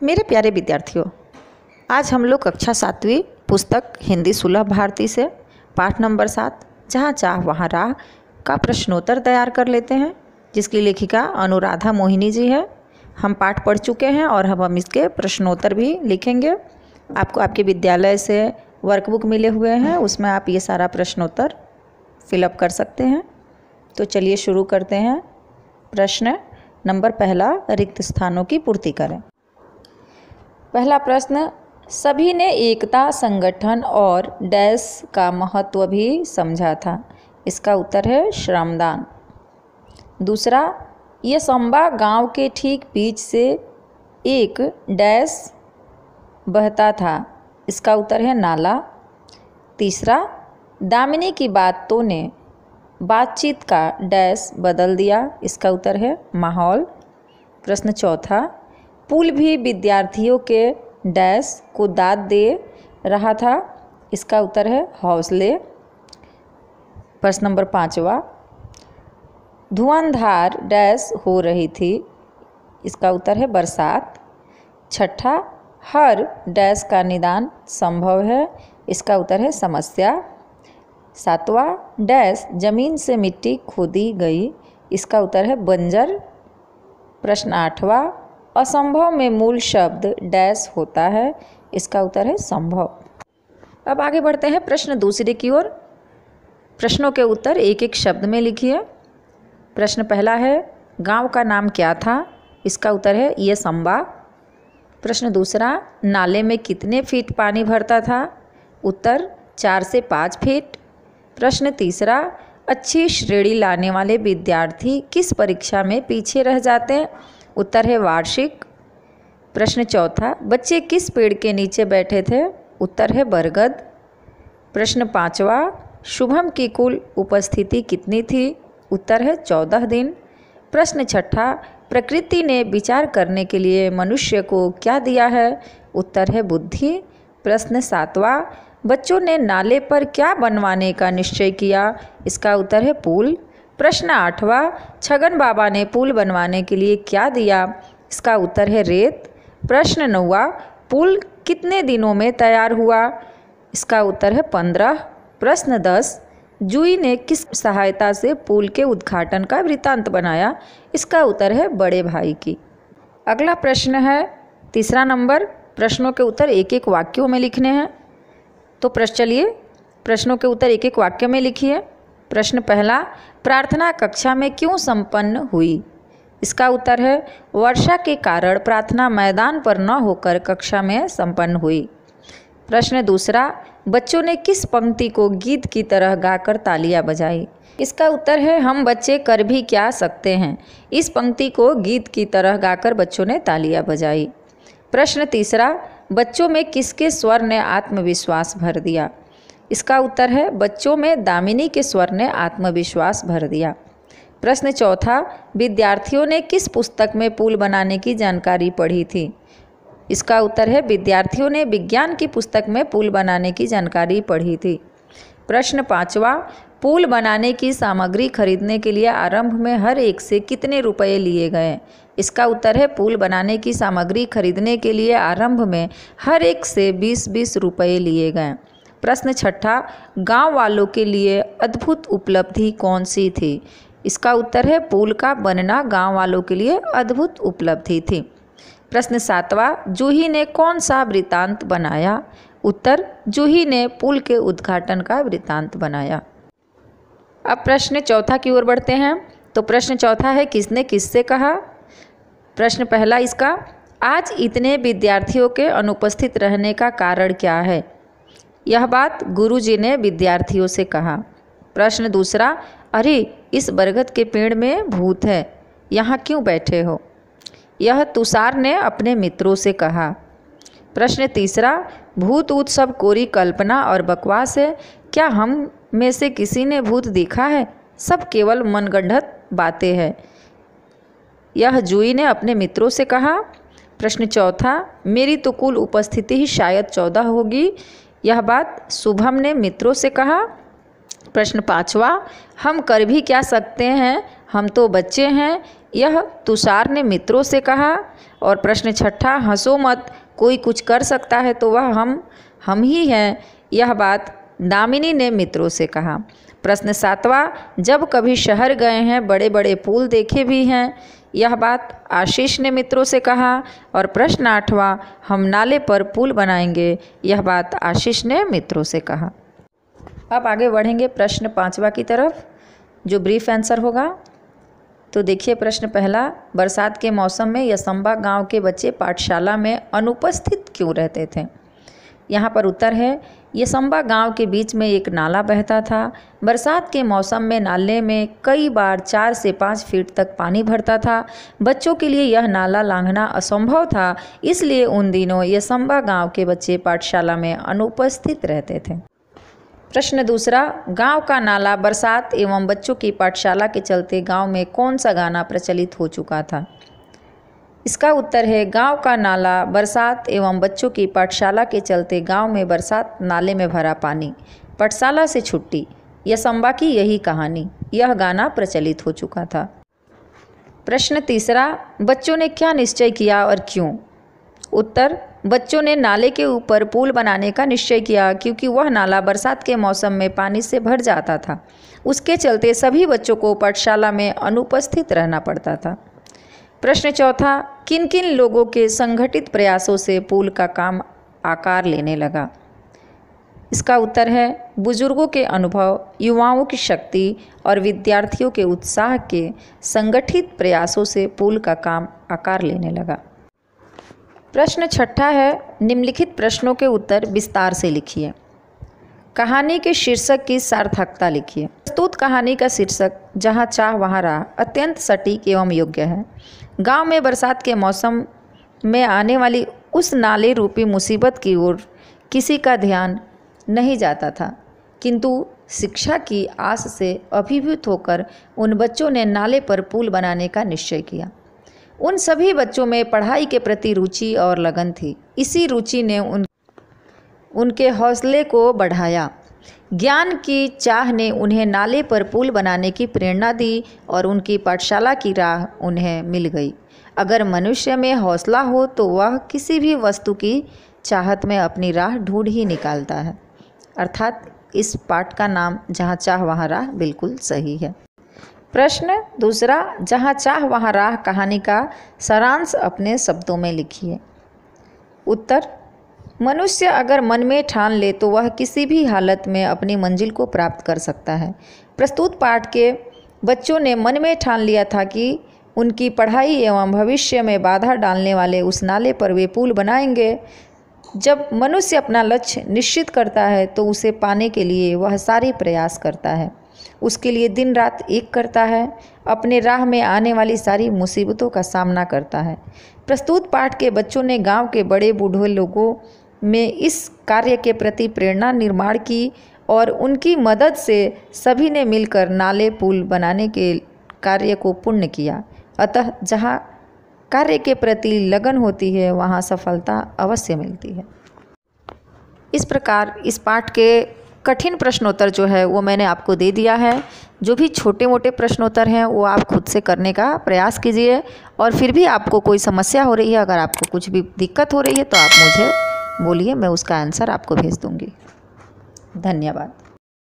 मेरे प्यारे विद्यार्थियों, आज हम लोग कक्षा 7वीं पुस्तक हिंदी सुलभ भारती से पाठ नंबर 7 जहाँ चाह वहाँ राह का प्रश्नोत्तर तैयार कर लेते हैं, जिसकी लेखिका अनुराधा मोहिनी जी है। हम पाठ पढ़ चुके हैं और हम इसके प्रश्नोत्तर भी लिखेंगे। आपको आपके विद्यालय से वर्कबुक मिले हुए हैं, उसमें आप ये सारा प्रश्नोत्तर फिलअप कर सकते हैं। तो चलिए शुरू करते हैं। प्रश्न नंबर पहला, रिक्त स्थानों की पूर्ति करें। पहला प्रश्न, सभी ने एकता, संगठन और डैश का महत्व भी समझा था। इसका उत्तर है श्रमदान। दूसरा, ये संबा गांव के ठीक बीच से एक डैश बहता था। इसका उत्तर है नाला। तीसरा, दामिनी की बातों ने बातचीत का डैश बदल दिया। इसका उत्तर है माहौल। प्रश्न चौथा, पुल भी विद्यार्थियों के डैश को दाद दे रहा था। इसका उत्तर है हौसले। प्रश्न नंबर 5वां, धुआंधार डैश हो रही थी। इसका उत्तर है बरसात। छठा, हर डैश का निदान संभव है। इसका उत्तर है समस्या। 7वां, डैश जमीन से मिट्टी खोदी गई। इसका उत्तर है बंजर। प्रश्न 8वां, असंभव में मूल शब्द डैश होता है। इसका उत्तर है संभव। अब आगे बढ़ते हैं प्रश्न दूसरे की ओर। प्रश्नों के उत्तर एक एक शब्द में लिखिए। प्रश्न पहला है, गांव का नाम क्या था। इसका उत्तर है ये संबा। प्रश्न दूसरा, नाले में कितने फीट पानी भरता था। उत्तर 4 से 5 फीट। प्रश्न तीसरा, अच्छी श्रेणी लाने वाले विद्यार्थी किस परीक्षा में पीछे रह जाते हैं। उत्तर है वार्षिक। प्रश्न चौथा, बच्चे किस पेड़ के नीचे बैठे थे। उत्तर है बरगद। प्रश्न 5वां, शुभम की कुल उपस्थिति कितनी थी। उत्तर है 14 दिन। प्रश्न छठा, प्रकृति ने विचार करने के लिए मनुष्य को क्या दिया है। उत्तर है बुद्धि। प्रश्न 7वां, बच्चों ने नाले पर क्या बनवाने का निश्चय किया। इसका उत्तर है पुल। प्रश्न 8वां, छगन बाबा ने पुल बनवाने के लिए क्या दिया। इसका उत्तर है रेत। प्रश्न 9वां, पुल कितने दिनों में तैयार हुआ। इसका उत्तर है 15। प्रश्न 10, जूही ने किस सहायता से पुल के उद्घाटन का वृत्तांत बनाया। इसका उत्तर है बड़े भाई की। अगला प्रश्न है तीसरा नंबर। प्रश्नों के उत्तर एक एक वाक्यों में लिखने हैं। तो चलिए प्रश्नों के उत्तर एक एक वाक्य में लिखिए। प्रश्न पहला, प्रार्थना कक्षा में क्यों संपन्न हुई। इसका उत्तर है वर्षा के कारण प्रार्थना मैदान पर न होकर कक्षा में संपन्न हुई। प्रश्न दूसरा, बच्चों ने किस पंक्ति को गीत की तरह गाकर तालियां बजाई। इसका उत्तर है हम बच्चे कर भी क्या सकते हैं। इस पंक्ति को गीत की तरह गाकर बच्चों ने तालियां बजाई। प्रश्न तीसरा, बच्चों में किसके स्वर ने आत्मविश्वास भर दिया। इसका उत्तर है बच्चों में दामिनी के स्वर ने आत्मविश्वास भर दिया। प्रश्न चौथा, विद्यार्थियों ने किस पुस्तक में पुल बनाने की जानकारी पढ़ी थी। इसका उत्तर है विद्यार्थियों ने विज्ञान की पुस्तक में पुल बनाने की जानकारी पढ़ी थी। प्रश्न 5वां, पुल बनाने की सामग्री खरीदने के लिए आरंभ में हर एक से कितने रुपए लिए गए। इसका उत्तर है पुल बनाने की सामग्री खरीदने के लिए आरंभ में हर एक से 20-20 रुपए लिए गए। प्रश्न छठा, गांव वालों के लिए अद्भुत उपलब्धि कौन सी थी। इसका उत्तर है पुल का बनना गांव वालों के लिए अद्भुत उपलब्धि थी। प्रश्न 7वां, जूही ने कौन सा वृत्तांत बनाया। उत्तर, जूही ने पुल के उद्घाटन का वृत्तांत बनाया। अब प्रश्न चौथा की ओर बढ़ते हैं। तो प्रश्न चौथा है, किसने किससे कहा। प्रश्न पहला इसका, आज इतने विद्यार्थियों के अनुपस्थित रहने का कारण क्या है। यह बात गुरुजी ने विद्यार्थियों से कहा। प्रश्न दूसरा, अरे इस बरगद के पेड़ में भूत है, यहाँ क्यों बैठे हो। यह तुषार ने अपने मित्रों से कहा। प्रश्न तीसरा, भूत ऊत सब कोरी कल्पना और बकवास है, क्या हम में से किसी ने भूत देखा है। सब केवल मनगढ़ंत बातें हैं। यह जूही ने अपने मित्रों से कहा। प्रश्न चौथा, मेरी तो कुल उपस्थिति ही शायद 14 होगी। यह बात शुभम ने मित्रों से कहा। प्रश्न 5वां, हम कर भी क्या सकते हैं, हम तो बच्चे हैं। यह तुषार ने मित्रों से कहा। और प्रश्न छठा, हंसो मत, कोई कुछ कर सकता है तो वह हम ही हैं, यह बात दामिनी ने मित्रों से कहा। प्रश्न सातवां, जब कभी शहर गए हैं बड़े बड़े पुल देखे भी हैं, यह बात आशीष ने मित्रों से कहा। और प्रश्न आठवां, हम नाले पर पुल बनाएंगे, यह बात आशीष ने मित्रों से कहा। अब आगे बढ़ेंगे प्रश्न पांचवा की तरफ, जो ब्रीफ आंसर होगा। तो देखिए प्रश्न पहला, बरसात के मौसम में यसंबा गांव के बच्चे पाठशाला में अनुपस्थित क्यों रहते थे? यहाँ पर उत्तर है, यसंबा गांव के बीच में एक नाला बहता था। बरसात के मौसम में नाले में कई बार 4 से 5 फीट तक पानी भरता था। बच्चों के लिए यह नाला लांघना असंभव था, इसलिए उन दिनों यसंबा गांव के बच्चे पाठशाला में अनुपस्थित रहते थे। प्रश्न दूसरा, गांव का नाला बरसात एवं बच्चों की पाठशाला के चलते गांव में कौन सा गाना प्रचलित हो चुका था? इसका उत्तर है, गांव का नाला बरसात एवं बच्चों की पाठशाला के चलते गांव में बरसात नाले में भरा पानी, पाठशाला से छुट्टी, यसंबा की यही कहानी, यह गाना प्रचलित हो चुका था। प्रश्न तीसरा, बच्चों ने क्या निश्चय किया और क्यों? उत्तर, बच्चों ने नाले के ऊपर पुल बनाने का निश्चय किया क्योंकि वह नाला बरसात के मौसम में पानी से भर जाता था। उसके चलते सभी बच्चों को पाठशाला में अनुपस्थित रहना पड़ता था। प्रश्न चौथा, किन किन लोगों के संगठित प्रयासों से पुल का काम आकार लेने लगा? इसका उत्तर है, बुजुर्गों के अनुभव, युवाओं की शक्ति और विद्यार्थियों के उत्साह के संगठित प्रयासों से पुल का काम आकार लेने लगा। प्रश्न छठा है, निम्नलिखित प्रश्नों के उत्तर विस्तार से लिखिए। कहानी के शीर्षक की सार्थकता लिखिए। प्रस्तुत कहानी का शीर्षक जहाँ चाह वहाँ राह अत्यंत सटीक एवं योग्य है। गांव में बरसात के मौसम में आने वाली उस नाले रूपी मुसीबत की ओर किसी का ध्यान नहीं जाता था, किंतु शिक्षा की आस से अभिभूत होकर उन बच्चों ने नाले पर पुल बनाने का निश्चय किया। उन सभी बच्चों में पढ़ाई के प्रति रुचि और लगन थी। इसी रुचि ने उनके हौसले को बढ़ाया। ज्ञान की चाह ने उन्हें नाले पर पुल बनाने की प्रेरणा दी और उनकी पाठशाला की राह उन्हें मिल गई। अगर मनुष्य में हौसला हो तो वह किसी भी वस्तु की चाहत में अपनी राह ढूंढ ही निकालता है। अर्थात इस पाठ का नाम जहाँ चाह वहाँ राह बिल्कुल सही है। प्रश्न दूसरा, जहाँ चाह वहाँ राह कहानी का सारांश अपने शब्दों में लिखिए। उत्तर, मनुष्य अगर मन में ठान ले तो वह किसी भी हालत में अपनी मंजिल को प्राप्त कर सकता है। प्रस्तुत पाठ के बच्चों ने मन में ठान लिया था कि उनकी पढ़ाई एवं भविष्य में बाधा डालने वाले उस नाले पर वे पुल बनाएंगे। जब मनुष्य अपना लक्ष्य निश्चित करता है तो उसे पाने के लिए वह सारे प्रयास करता है, उसके लिए दिन रात एक करता है, अपने राह में आने वाली सारी मुसीबतों का सामना करता है। प्रस्तुत पाठ के बच्चों ने गांव के बड़े बूढ़े लोगों में इस कार्य के प्रति प्रेरणा निर्माण की और उनकी मदद से सभी ने मिलकर नाले पुल बनाने के कार्य को पूर्ण किया। अतः जहाँ कार्य के प्रति लगन होती है वहाँ सफलता अवश्य मिलती है। इस प्रकार इस पाठ के कठिन प्रश्नोत्तर जो है वो मैंने आपको दे दिया है। जो भी छोटे मोटे प्रश्नोत्तर हैं वो आप खुद से करने का प्रयास कीजिए और फिर भी आपको कोई समस्या हो रही है, अगर आपको कुछ भी दिक्कत हो रही है तो आप मुझे बोलिए, मैं उसका आंसर आपको भेज दूँगी। धन्यवाद।